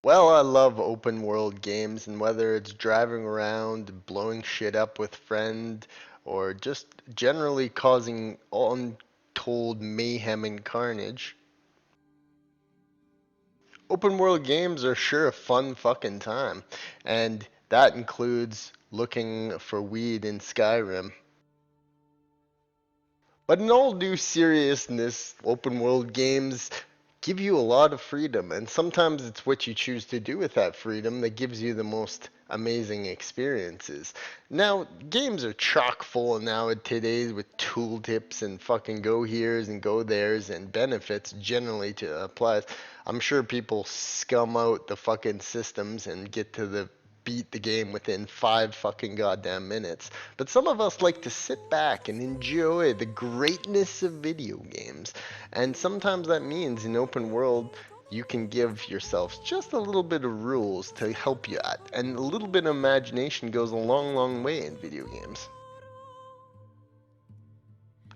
Well, I love open world games, and whether it's driving around, blowing shit up with friend, or just generally causing untold mayhem and carnage, open world games are sure a fun fucking time. And that includes looking for weed in Skyrim. But in all due seriousness, open world games give you a lot of freedom, and sometimes it's what you choose to do with that freedom that gives you the most amazing experiences. Now, games are chock full nowadays with tooltips and fucking go here's and go there's and benefits generally to apply. I'm sure people scum out the fucking systems and get to the beat the game within 5 fucking goddamn minutes. But some of us like to sit back and enjoy the greatness of video games. And sometimes that means in open world, you can give yourself just a little bit of rules to help you out. And a little bit of imagination goes a long, long way in video games.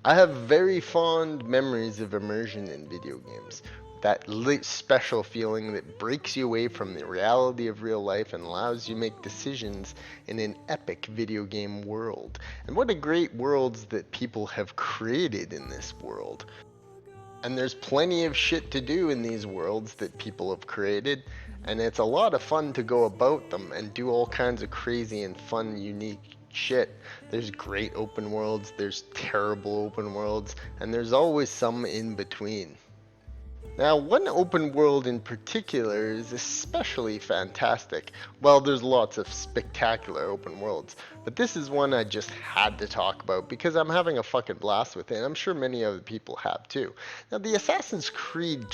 I have very fond memories of immersion in video games. That special feeling that breaks you away from the reality of real life and allows you to make decisions in an epic video game world. And what a great worlds that people have created in this world. And there's plenty of shit to do in these worlds that people have created, and it's a lot of fun to go about them and do all kinds of crazy and fun, unique shit. There's great open worlds, there's terrible open worlds, and there's always some in between. Now, one open world in particular is especially fantastic. Well, there's lots of spectacular open worlds, but this is one I just had to talk about because I'm having a fucking blast with it, and I'm sure many other people have too. Now, the Assassin's Creed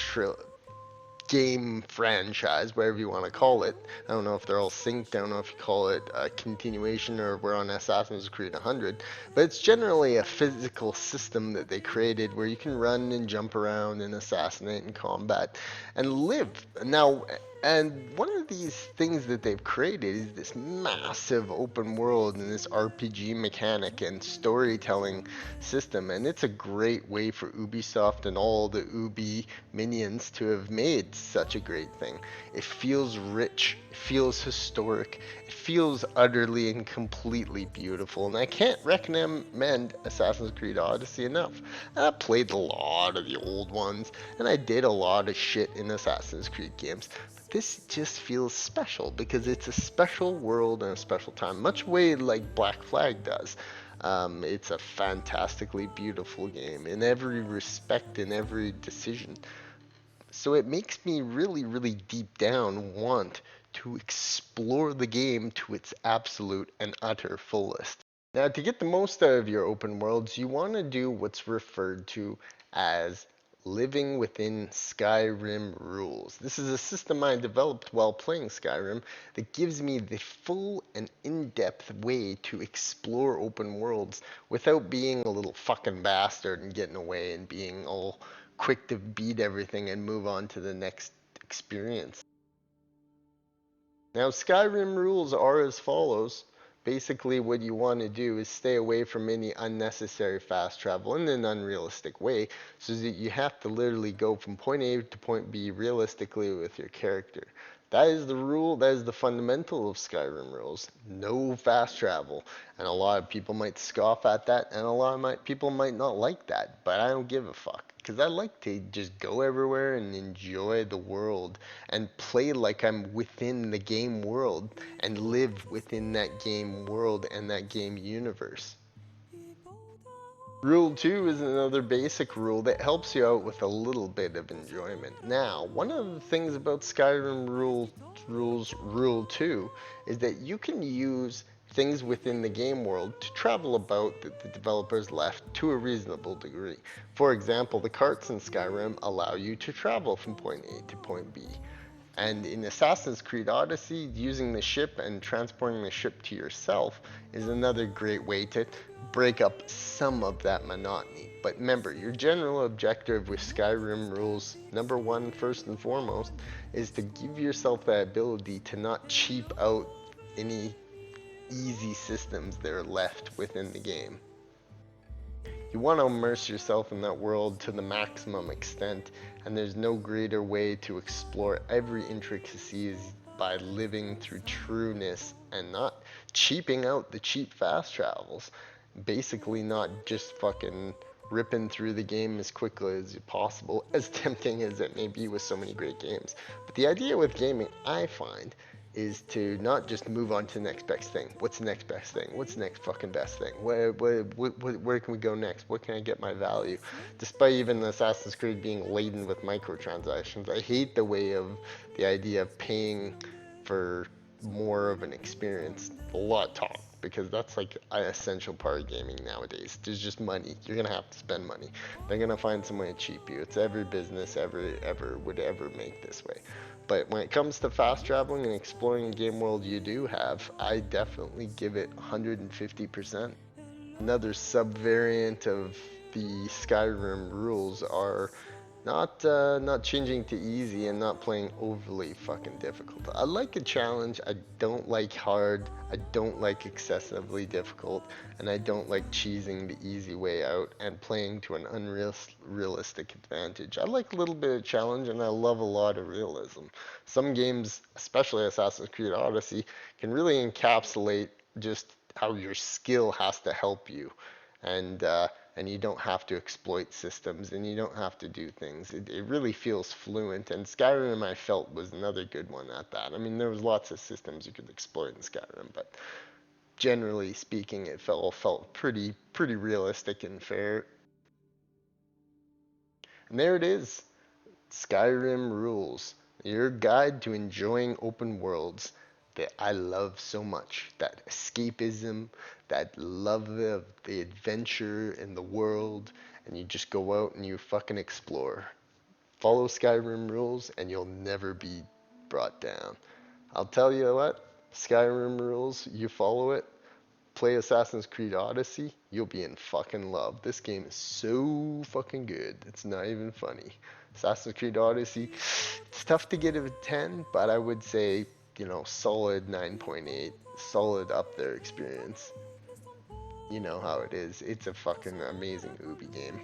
game franchise, whatever you want to call it. I don't know if they're all synced. I don't know if you call it a continuation or we're on Assassin's Creed 100. But it's generally a physical system that they created where you can run and jump around and assassinate and combat and live. Now, and one of these things that they've created is this massive open world and this RPG mechanic and storytelling system. And it's a great way for Ubisoft and all the Ubi minions to have made such a great thing. It feels rich, it feels historic, it feels utterly and completely beautiful. And I can't recommend Assassin's Creed Odyssey enough. I played a lot of the old ones, and I did a lot of shit in Assassin's Creed games. This just feels special because it's a special world and a special time, much way like Black Flag does. It's a fantastically beautiful game in every respect, in every decision. So it makes me really, really deep down want to explore the game to its absolute and utter fullest. Now, to get the most out of your open worlds, you want to do what's referred to as living within Skyrim rules. This is a system I developed while playing Skyrim that gives me the full and in-depth way to explore open worlds without being a little fucking bastard and getting away and being all quick to beat everything and move on to the next experience. Now, Skyrim rules are as follows. Basically, what you want to do is stay away from any unnecessary fast travel in an unrealistic way, so that you have to literally go from point A to point B realistically with your character. That is the rule, that is the fundamental of Skyrim rules. No fast travel. And a lot of people might scoff at that, and a lot of people might not like that, but I don't give a fuck. Because I like to just go everywhere and enjoy the world and play like I'm within the game world and live within that game world and that game universe. Rule 2 is another basic rule that helps you out with a little bit of enjoyment. Now, one of the things about Skyrim Rule 2 is that you can use things within the game world to travel about that the developers left to a reasonable degree. For example, the carts in Skyrim allow you to travel from point A to point B. And in Assassin's Creed Odyssey, using the ship and transporting the ship to yourself is another great way to break up some of that monotony. But remember, your general objective with Skyrim rules, number one, first and foremost, is to give yourself that ability to not cheap out any easy systems that are left within the game. You want to immerse yourself in that world to the maximum extent and there's no greater way to explore every intricacy is by living through trueness and not cheaping out the cheap fast travels. Basically, not just fucking ripping through the game as quickly as possible, as tempting as it may be with so many great games. But the idea with gaming, I find, is to not just move on to the next best thing. What's the next best thing? What's the next fucking best thing? Where can we go next? What can I get my value? Despite even Assassin's Creed being laden with microtransactions, I hate the way of the idea of paying for more of an experience. A lot talk because that's like an essential part of gaming nowadays. There's just money. You're gonna have to spend money. They're gonna find some way to cheap you. It's every business ever would ever make this way. But when it comes to fast traveling and exploring a game world you do have, I definitely give it 150%. Another subvariant of the Skyrim rules are not changing to easy and not playing overly fucking difficult. I like a challenge. I don't like hard. I don't like excessively difficult, and I don't like cheesing the easy way out and playing to an unrealistic advantage. I like a little bit of challenge, and I love a lot of realism. Some games, especially Assassin's Creed Odyssey, can really encapsulate just how your skill has to help you, and and you don't have to exploit systems and you don't have to do things. It really feels fluent, and Skyrim I felt was another good one at that. I mean, there was lots of systems you could exploit in Skyrim, but generally speaking, it felt pretty realistic and fair. And there it is, Skyrim rules, your guide to enjoying open worlds that I love so much. That escapism, that love of the adventure in the world, and you just go out and you fucking explore. Follow Skyrim rules and you'll never be brought down. I'll tell you what, Skyrim rules, you follow it, play Assassin's Creed Odyssey, you'll be in fucking love. This game is so fucking good. It's not even funny. Assassin's Creed Odyssey, it's tough to get a 10, but I would say, solid 9.8, solid up there experience. You know how it is. It's a fucking amazing Ubi game.